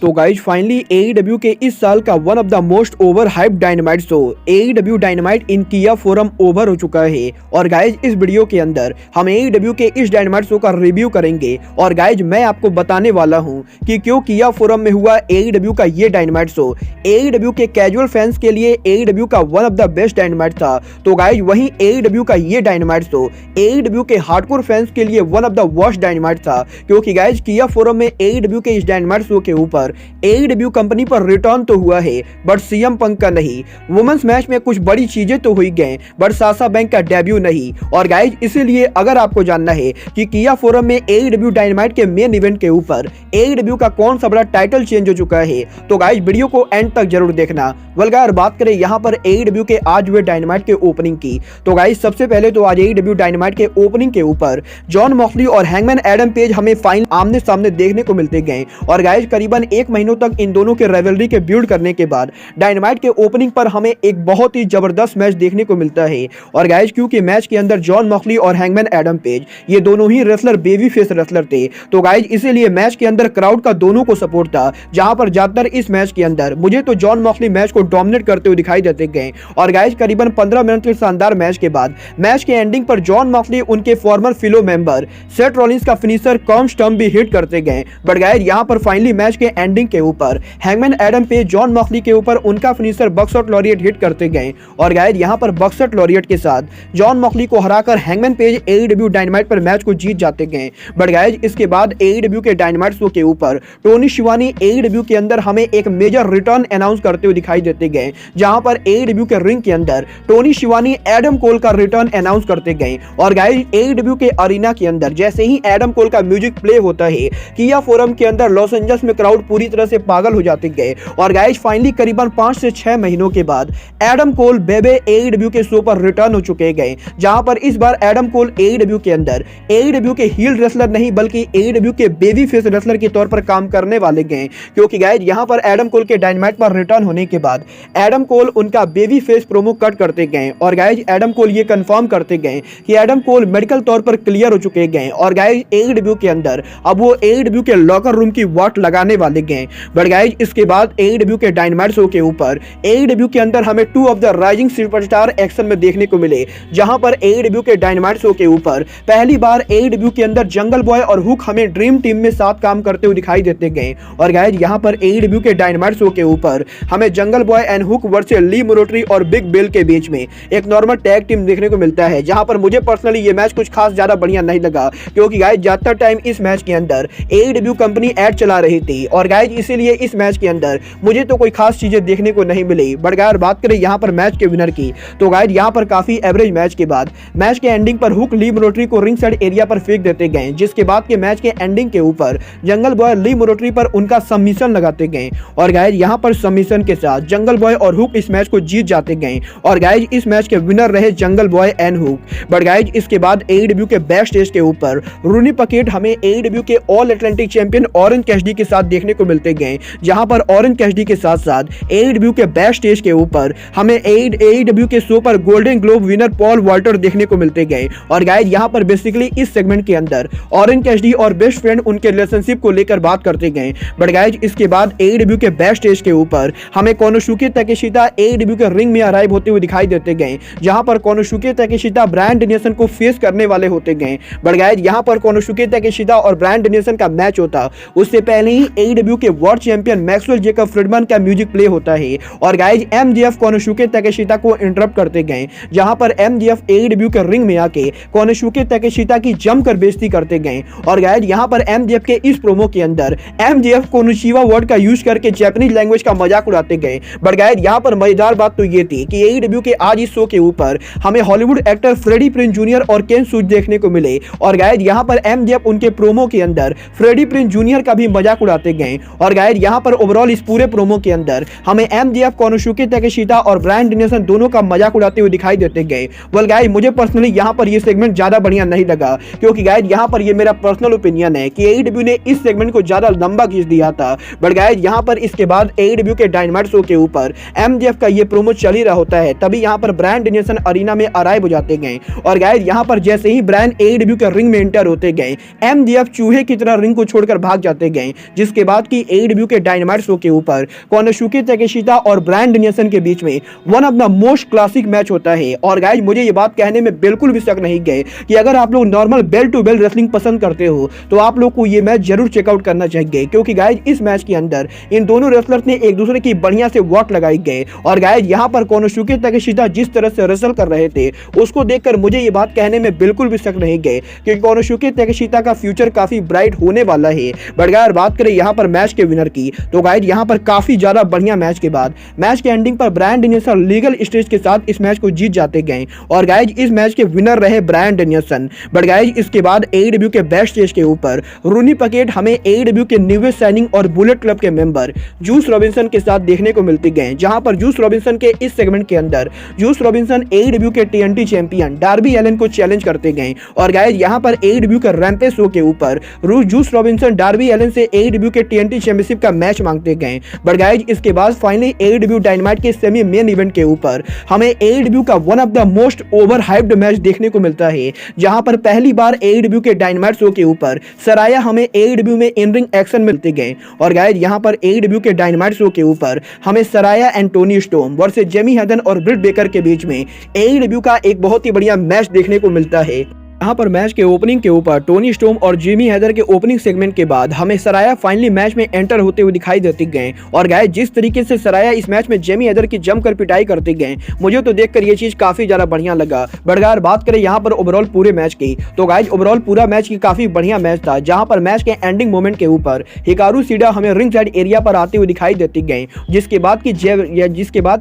तो guys finally AEW के इस साल का one of the most over hype dynamite show AEW dynamite इन किया फोरम ओवर हो चुका है। और गाइज इस वीडियो के अंदर हम AEW के इस डायनामाइट शो का रिव्यू करेंगे। और गाइज मैं आपको बताने वाला हूं कि क्यों किया फोरम में हुआ AEW का ये डायनामाइट शो AEW के कैजुअल फैंस के लिए AEW का one of the best dynamite था। तो गाइज वहीं AEW का ये डायनामाइट शो AEW के हार्डकोर फैंस के लिए one of the worst dynamite था, क्योंकि गाइज किया फोरम में AEW के इस डायनामाइट शो के ऊपर AEW कंपनी पर रिटर्न तो हुआ है बट सीएम पंक का नहीं। वुमेन्स मैच में कुछ बड़ी चीजें तो हुई गए बट साशा बैंक का डेब्यू नहीं। और गाइज इसीलिए अगर आपको जानना है कि किया फोरम में AEW डायनामाइट के मेन इवेंट के ऊपर AEW का कौन सा बड़ा टाइटल चेंज हो चुका है, तो गाइज वीडियो को एंड तक जरूर देखना। वल्गार बात करें यहाँ पर AEW के आज हुए डायनामाइट के ओपनिंग की, तो गाइज सबसे पहले तो आज AEW डायनामाइट के ओपनिंग के ऊपर जॉन मॉक्सली और हैंगमैन एडम पेज हमें फाइनल आमने सामने देखने को मिलते गए। और गाइज करीबन एक महीनों तक इन दोनों के राइवलरी के बिल्ड करने के बाद डायनामाइट के ओपनिंग पर हमें एक बहुत ही जबरदस्त मैच देखने को मिलता है। और गाइज क्योंकि मैच के अंदर जॉन मॉक्सली और हैंगमैन एडम पेज ये दोनों ही रेसलर बेबी फेस रेसलर थे, तो गाइज इसीलिए मैच के अंदर क्राउड का दोनों को सपोर्ट था। जहां पर ज्यादातर इस मैच के अंदर मुझे तो जॉन मॉक्सली मैच को डोमिनेट करते हुए दिखाई देते गए। और गाइज करीबन 15 मिनट के शानदार मैच के बाद मैच के एंडिंग पर जॉन मॉक्सली उनके फॉर्मर फिलो मेंबर सेथ रॉलिंस का फिनिशर कॉम स्टम्प भी हिट करते गए। बट गाइज यहां पर फाइनली मैच के एंडिंग के ऊपर hangman Adam page John Moxley के ऊपर उनका फिनिशर बक्सर लॉरिएट हिट करते गए। और गाइज यहां पर बक्सर लॉरिएट के साथ जॉन मॉक्सली को हराकर हैंगमैन पेज AEW डायनामाइट पर मैच को जीत जाते गए। बट गाइज इसके बाद AEW के डायनामाइट शो के ऊपर टोनी शिवानी AEW के अंदर हमें एक मेजर रिटर्न अनाउंस करते हुए दिखाई देते गए, जहां पर AEW के रिंग के अंदर टोनी शिवानी एडम कोल का रिटर्न अनाउंस करते गए। और गाइज AEW के अरीना के अंदर जैसे ही एडम कोल का म्यूजिक प्ले होता है, किया फोरम के अंदर लॉस एंजल्स में क्राउड पूरी तरह से पागल हो जाते गए। और गाइज फाइनली करीबन 5 से 6 महीनों के बाद एडम कोल बेबे AEW के शो पर रिटर्न हो चुके गए, जहां पर इस बार एडम कोल AEW के अंदर AEW के हील रेसलर नहीं बल्कि AEW के बेबी फेस रेसलर के तौर पर काम करने वाले गए। क्योंकि गाइज यहां पर एडम कोल के डायनामाइट पर रिटर्न होने के बाद एडम कोल उनका बेबी फेस प्रोमो कट करते गए। और गाइज एडम कोल ये कंफर्म करते गए कि एडम कोल मेडिकल तौर पर क्लियर हो चुके गए। और गाइज AEW के अंदर अब वो AEW के लॉकर रूम की वाट लगाने वाले गए। बट गाइज इसके बाद AEW के डायनामाइट शो के ऊपर AEW के अंदर हमें two of the rising superstar action में देखने को मिले, जहां पर AEW के डायनामाइट शो के ऊपर पहली बार AEW के अंदर जंगल बॉय और हुक हमें ड्रीम टीम में साथ काम करते हुए दिखाई देते गए। और गाइज यहां पर AEW के डायनामाइट शो के ऊपर हमें Jungle Boy and Hook versus Lee Moriarty और बिग बिल के बीच में एक नॉर्मल टैग टीम देखने को मिलता है, जहां पर मुझे पर्सनली ये मैच कुछ खास ज्यादा बढ़िया नहीं लगा। क्योंकि गाइज ज्यादातर टाइम इस मैच के अंदर AEW कंपनी एड चला रही थी। और गाइज इसीलिए इस मैच के अंदर मुझे तो कोई खास चीजें देखने को नहीं मिली। बट गाइज बात करें यहाँ पर मैच के विनर की, तो गाइज यहाँ पर काफी एवरेज मैच के बाद मैच के एंडिंग पर हुक ली मोरोटरी को रिंग साइड एरिया पर फेंक देते गए, जिसके बाद के मैच के एंडिंग के ऊपर जंगल बॉय ली मोरोटरी पर उनका सबमिशन लगाते गए। और गाइज यहाँ पर सबमिशन के साथ जंगल बॉय और हुक इस मैच को जीत जाते गए। और गाइज इस मैच के विनर रहे जंगल Boy and hook. But guys इसके बाद AEW के बैक स्टेज के ऊपर रूनी पकेट हमें AEW के all Atlantic champion orange Cassidy के साथ देखने को मिलते गए, जहां पर ऑरेंज कैसिडी के साथ साथ AEW के बैक स्टेज के ऊपर हमें AEW के शो पर golden globe winner Paul Walter देखने को मिलते गए। और गाइज यहां पर बेसिकली इस सेगमेंट के अंदर ऑरेंज कैसिडी और बेस्ट फ्रेंड उनके रिलेशनशिप को लेकर बात करते गए। बट गाइज इसके बाद AEW के बैक स्टेज के ऊपर हमें कोनोसुके ताकेशिता AEW के रिंग में अराइव होते हुए दिखाई देते गए, जहां पर कोनोसुके ताकेशिता ब्रायन डेनियल्सन को फेस करने वाले होते गए। बट गाइज यहां पर कोनोसुके ताकेशिता और ब्रायन डेनियल्सन का मैच होता उससे पहले ही AEW के world champion Maxwell Jacob Friedman का म्यूजिक प्ले होता है। और गाइज MJF कोनोसुके ताकेशिता को इंटरप्ट करते गए, जहां पर MJF AEW के रिंग में आके कोनोसुके ताकेशिता की जमकर बेइज्जती करते गए। और गाइज यहां पर MJF के इस प्रोमो के अंदर MJF कोनोशिवा वर्ड का यूज करके जापानीज लैंग्वेज का मजाक उड़ाते गए। बट गाइज यहां पर मजेदार बात तो ये थी कि AEW के आज इस शो के ऊपर हमें Hollywood actor Freddie Prinze Junior और केन सूज देखने को मिले। और गाइज यहां पर MJF उनके प्रोमो के अंदर फ्रेडी प्रिंस जूनियर का भी मजाक उड़ाते गए। और गाइज यहां पर ओवरऑल इस पूरे प्रोमो के अंदर हमें MJF कोनोसुके ताकेशिता और ब्रायन डेनियल्सन दोनों का मजाक उड़ाते हुए दिखाई देते गए। वेल गाइज मुझे पर्सनली यहां पर ये सेगमेंट ज्यादा बढ़िया नहीं लगा, क्योंकि गाइज यहां पर ये मेरा पर्सनल ओपिनियन है कि AEW ने इस सेगमेंट को ज्यादा लंबा खींच दिया था। बट गाइज यहां पर इसके बाद AEW के डायनामाइट शो के ऊपर MJF का ये प्रोमो चल ही रहा होता है, तभी यहां पर ब्रायन डेनियल्सन अरीना में अराइव हो जाते गए। और गाइज यहां पर जैसे ही ब्रायन AEW के रिंग में एंटर होते गए, MJF चूहे की तरह रिंग को छोड़कर भाग जाते गए, जिसके बाद बात की AEW के डायनामाइट शो के ऊपर कोनोसुके ताकेशिता और ब्रायन डेनियल्सन के बीच में one of the most classic match होता है। और गाइज मुझे ये बात कहने में बिल्कुल भी शक नहीं गए कि अगर आप लोग normal bell to bell wrestling पसंद करते हो तो आप लोग को ये मैच जरूर चेकआउट करना चाहिए, क्योंकि गाइज इस मैच के अंदर इन दोनों रेसलर्स ने एक दूसरे की बढ़िया से वॉट लगाई गए। और गाइज यहाँ पर कोनोसुके ताकेशिता जिस तरह से रेसल कर रहे थे उसको देखकर मुझे ये बात कहने में बिल्कुल भी शक नहीं गए कि कोनोसुके ताकेशिता का फ्यूचर काफी ब्राइट होने वाला है। बट गाइस बात करें यहाँ पर मैच के विनर की तो गाइस यहाँ पर काफी ज्यादा बढ़िया मैच के बाद मैच के एंडिंग पर ब्रायन डेनियल्सन लीगल स्टेज के साथ इस मैच को जीत जाते गए और गाइस इस मैच के विनर रहे ब्रायन डेनियल्सन। बट गाइस इसके बाद AEW के बेस्ट स्टेज के ऊपर रोनी पकेट हमें AEW के न्यूवेस्ट साइनिंग और बुलेट क्लब के मेंबर जूस रॉबिन्सन के साथ देखने को मिलते गए, जहां पर जूस रॉबिन्सन के इस सेगमेंट के अंदर जूस रॉबिन्सन AEW के TNT चैंपियन डार्बी एलन को चैलेंज करते गए। और गाइस यहाँ पर AEW के रैंपेज शो के ऊपर जूस रॉबिन्सन डार्बी एलन से AEW के TNT चैंपियनशिप का मैच मांगते गए। बट गाइस इसके बाद फाइनली AEW डायनामाइट के सेमी मेन इवेंट के ऊपर हमें AEW का one of the most over hyped match देखने को मिलता है, जहां पर पहली बार AEW के डायनामाइट शो के ऊपर सराया हमें AEW में इन रिंग एक्शन मिलते गए। और गाइस यहाँ पर AEW के डायनामाइट शो के ऊपर हमें Saraya and Toni Storm versus Jamie Hayter और ब्रिट बेकर के बीच में AEW का एक बहुत ही बढ़िया मैच देखने को मिलता है। यहाँ पर मैच के ओपनिंग के ऊपर टोनी स्टोम और जिमी हैदर के ओपनिंग सेगमेंट के बाद हमें सराया फाइनली मैच में एंटर होते हुए दिखाई देते गए। और गाइस जिस तरीके से सराया इस मैच में जेमी हैदर की जमकर पिटाई करते गए मुझे तो देखकर ये चीज काफी ज्यादा बढ़िया लगा। बट गाइस बात करें यहाँ पर ओवरऑल पूरे मैच की तो गाइस ओवरऑल पूरा मैच की काफी बढ़िया मैच था, जहाँ पर मैच के एंडिंग मोमेंट के ऊपर हिकारू सीडा हमें रिंग साइड एरिया पर आते हुए दिखाई देते गए, जिसके बाद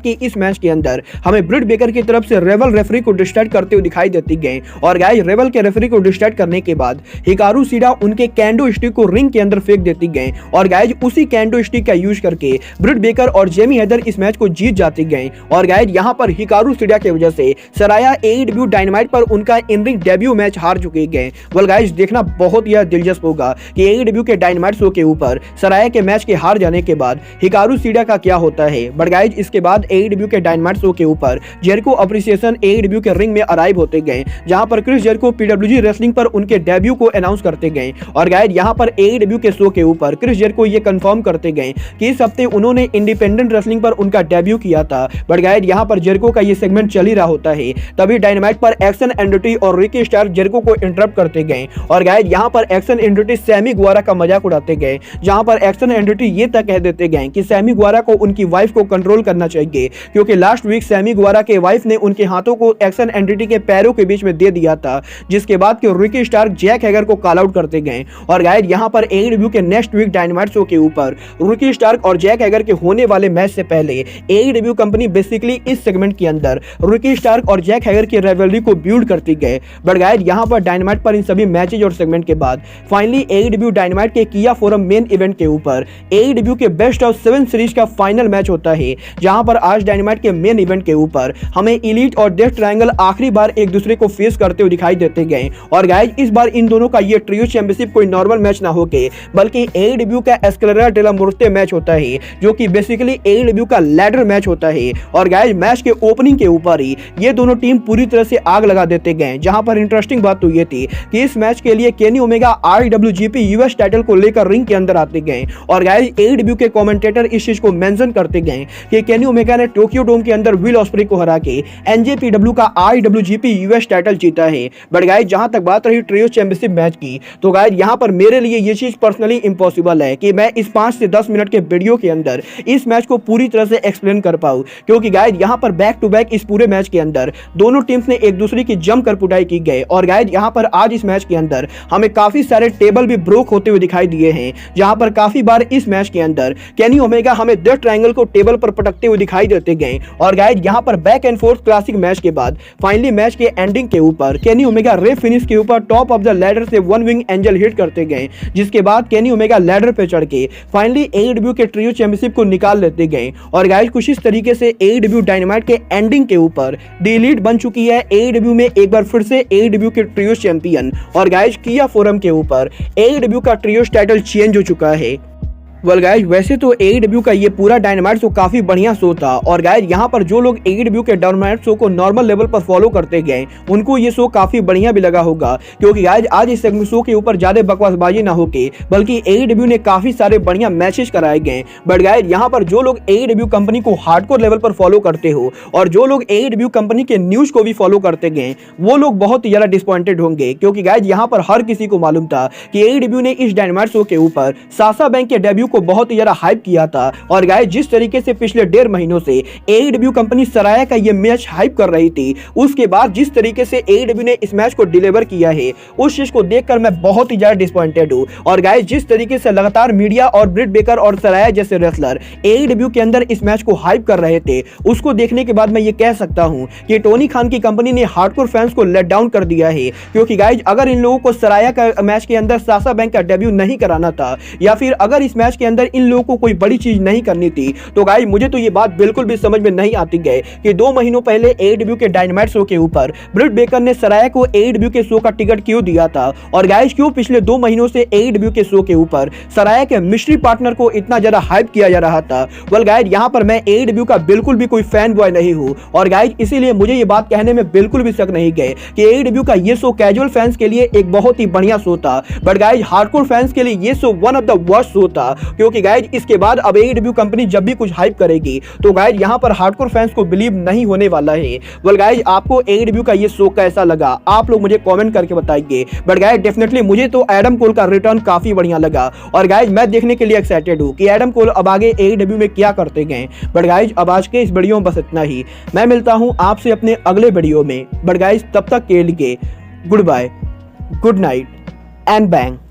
की इस मैच के अंदर हमें ब्रिट बेकर की तरफ से रेबल रेफरी को डिस्ट्रैक्ट करते हुए दिखाई देते गए। और गाइस रेबल के रेफरी को डिस्ट्रैक्ट करने के बाद हिकारू सीडा उनके कैंडो स्टिक को रिंग के अंदर फेंक देती गए और गाइज उसी कैंडो स्टिक का यूज करके ब्रिट बेकर और जेमी हैदर इस मैच को जीत जाते गए। और गाइज यहां पर हिकारू सीडा की वजह से सराया AEW डायनामाइट पर उनका इन रिंग डेब्यू मैच हार चुके गए। वेल गाइज देखना बहुत ही दिलचस्प होगा कि AEW के डायनामाइट शो के ऊपर सराया के मैच के हार जाने के बाद हिकारू सीडा का क्या होता है। बट गाइज इसके बाद AEW के डायनामाइट शो के ऊपर जेरिको अप्रिसिएशन AEW के रिंग में अराइव होते गए, जहां पर क्रिस जेरिको PWG रेसलिंग पर उनके डेब्यू को अनाउंस करते गए। और गाइस यहां पर AEW के शो के ऊपर क्रिस जेरिको ये कंफर्म करते गए कि इस हफ्ते उन्होंने इंडिपेंडेंट रेसलिंग पर उनका डेब्यू किया था। बट गाइस यहां पर जेरिको का ये सेगमेंट चल ही रहा होता है, तभी डायनामाइट पर एक्शन एंडिटी और रिकी स्टार्क जेरिको को इंटरप्ट करते गए। और गाइस यहां पर एक्शन एंडिटी सैमी गुआरा का मजाक उड़ाते गए, जहां पर एक्शन एंडिटी ये तक कह देते गए कि सैमी गुआरा को उनकी वाइफ को कंट्रोल करना चाहिए, क्योंकि लास्ट वीक सैमी गुआरा के वाइफ ने उनके हाथों को एक्शन एंडिटी के पैरों के बीच में दे दिया था, जिसके बाद रिकी स्टार्क जैक हैगर को कॉल आउट करते गए। और गाइस यहां पर AEW के नेक्स्ट वीक डायनामाइट शो के ऊपर रिकी स्टार्क और जैक हैगर के होने वाले मैच से पहले AEW कंपनी बेसिकली इस सेगमेंट के अंदर रिकी स्टार्क और जैक हैगर की राइवलरी को बिल्ड करती गए। बट गाइस यहां पर डायनामाइट पर इन सभी मैचेज और सेगमेंट के बाद फाइनली AEW डायनामाइट के किया फोरम मेन इवेंट के ऊपर AEW के बेस्ट ऑफ 7 सीरीज का फाइनल मैच होता है, जहां पर आज डायनामाइट के मेन इवेंट के ऊपर हमें एलीट और डेथ ट्रायंगल आखिरी बार एक दूसरे को फेस करते हुए दिखाई देते गए। और गाइस इस बार इन दोनों का ये ट्रियो चैंपियनशिप कोई नॉर्मल मैच ना होके बल्कि AEW का एस्केलेरा डेला मुर्ते मैच होता है, जो कि बेसिकली AEW का लैडर मैच होता है। और गाइस मैच के ओपनिंग के ऊपर ही ये दोनों टीम पूरी तरह से आग लगा देते गए, जहां पर इंटरेस्टिंग बात तो ये थी कि इस मैच के लिए Kenny Omega IWGP US title को लेकर रिंग के अंदर आते गए। और गाइस AEW के कमेंटेटर इस चीज को मेंशन करते गए कि केनी ओमेगा ने टोक्यो डोम के अंदर विल ऑस्प्रे को हरा के NJPW का IWGP US टाइटल जीता है। बट गाइस जहां तक बात रही ट्रियो चैंपियनशिप मैच की तो गाइस यहां पर मेरे लिए ये चीज पर्सनली इम्पॉसिबल है कि मैं इस 5 से 10 मिनट के वीडियो के अंदर इस मैच को पूरी तरह से एक्सप्लेन कर पाऊं, क्योंकि गाइस यहां पर बैक टू बैक इस पूरे मैच के अंदर दोनों टीम्स ने एक दूसरे की जमकर पिटाई की गई। और गाइस यहां पर आज इस मैच के अंदर हमें काफी सारे टेबल भी ब्रोक होते हुए दिखाई दिए हैं, जहां पर काफी बार इस मैच के अंदर केनी ओमेगा हमें डेथ ट्रायंगल को टेबल पर पटकते हुए दिखाई देते गए। और गाइस यहां पर back and fourth classic match के बाद फाइनली मैच के एंडिंग के ऊपर केनी ओमेगा रे फिनिश के ऊपर टॉप ऑफ द लैडर से वन विंग एंजल हिट करते गए, जिसके बाद केनी ओमेगा लैडर पे चढ़ के फाइनली AEW के ट्रियो चैंपियनशिप को निकाल लेते गए। और गाइस कुछ इस तरीके से AEW डायनामाइट के एंडिंग के ऊपर दी लीड बन चुकी है AEW में एक बार फिर से AEW के ट्रियो चैंपियन। और गाइस किया फोरम के ऊपर AEW का ट्रियो टाइटल चेंज हो चुका है। वेल गाइज वैसे तो AEW का ये पूरा डायनामाइट शो काफी बढ़िया शो था और गाइज यहाँ पर जो लोग AEW के डायनामाइट शो को नॉर्मल लेवल पर फॉलो करते गए उनको ये शो काफी बढ़िया भी लगा होगा, क्योंकि गाइज आज इस शो के ऊपर ज्यादा बकवासबाजी ना होके बल्कि AEW ने काफी सारे बढ़िया मैचेस कराए गए। बट गाइज यहाँ पर जो लोग AEW कंपनी को हार्डकोर लेवल पर फॉलो करते हो और जो लोग AEW कंपनी के न्यूज को भी फॉलो करते गए वो लोग बहुत ही ज्यादा डिसअपॉइंटेड होंगे, क्योंकि गाइज यहाँ पर हर किसी को मालूम था कि AEW ने इस डायनामाइट शो के ऊपर साशा बैंक के डेब्यू को बहुत ही ज्यादा हाइप किया था। और गाइस जिस तरीके से पिछले 1.5 महीनों से AEW कंपनी सराया का ये मैच हाइप कर रही थी, उसके बाद जिस तरीके से AEW ने इस मैच को डिलीवर किया है उस चीज को देखकर मैं बहुत ही ज्यादा डिसअपॉइंटेड हूं। और गाइस जिस तरीके से लगातार मीडिया और ब्रिट बेकर और सराया जैसे रेसलर AEW के अंदर इस मैच को हाइप कर रहे थे, उसको देखने के बाद मैं ये कह सकता हूं कि टोनी खान की कंपनी ने हार्डकोर फैंस को लेट डाउन कर दिया है। क्योंकि गाइस अगर इन लोगों को सराया का मैच के अंदर साशा बैंक का डेब्यू नहीं कराना था या फिर अगर इस मैच के अंदर इन लोगों को कोई बड़ी चीज नहीं करनी थी, तो गाइस मुझे तो ये बात बिल्कुल भी समझ में नहीं आती गई कि 2 महीनों पहले AEW के डायनामाइट शो के ऊपर ब्रिट बेकर ने सराया को AEW के शो का टिकट क्यों दिया था और गाइस क्यों पिछले 2 महीनों से AEW के शो के ऊपर सराया के मिस्ट्री पार्टनर को इतना ज्यादा हाइप किया जा रहा था। वेल गाइस यहाँ पर मैं AEW का बिल्कुल भी कोई फैन बॉय नहीं हूं और गाइस इसीलिए मुझे ये बात कहने में बिल्कुल भी शक नहीं गए कि AEW का ये शो कैजुअल फैंस के लिए एक बहुत ही बढ़िया शो था, बट गाइस हार्डकोर फैंस के लिए ये show one of the worst show था। क्योंकि गाइस इसके बाद अब AEW कंपनी जब भी कुछ हाइप करेगी तो गाइस यहाँ पर हार्डकोर फैंस को बिलीव नहीं होने वाला है। वेल गाइस आपको AEW का ये शो कैसा लगा आप लोग मुझे कमेंट करके बताइए। बट गाइस डेफिनेटली मुझे तो एडम कोल का रिटर्न काफी बढ़िया लगा और गाइस मैं देखने के लिए एक्साइटेड हूँ कि एडम कोल अब आगे AEW में क्या करते गए। बट गाइस अब आज के इस वीडियो में बस इतना ही, मैं मिलता हूँ आपसे अपने अगले वीडियो में। बट गाइस तब तक के लिए goodbye, good night and bang.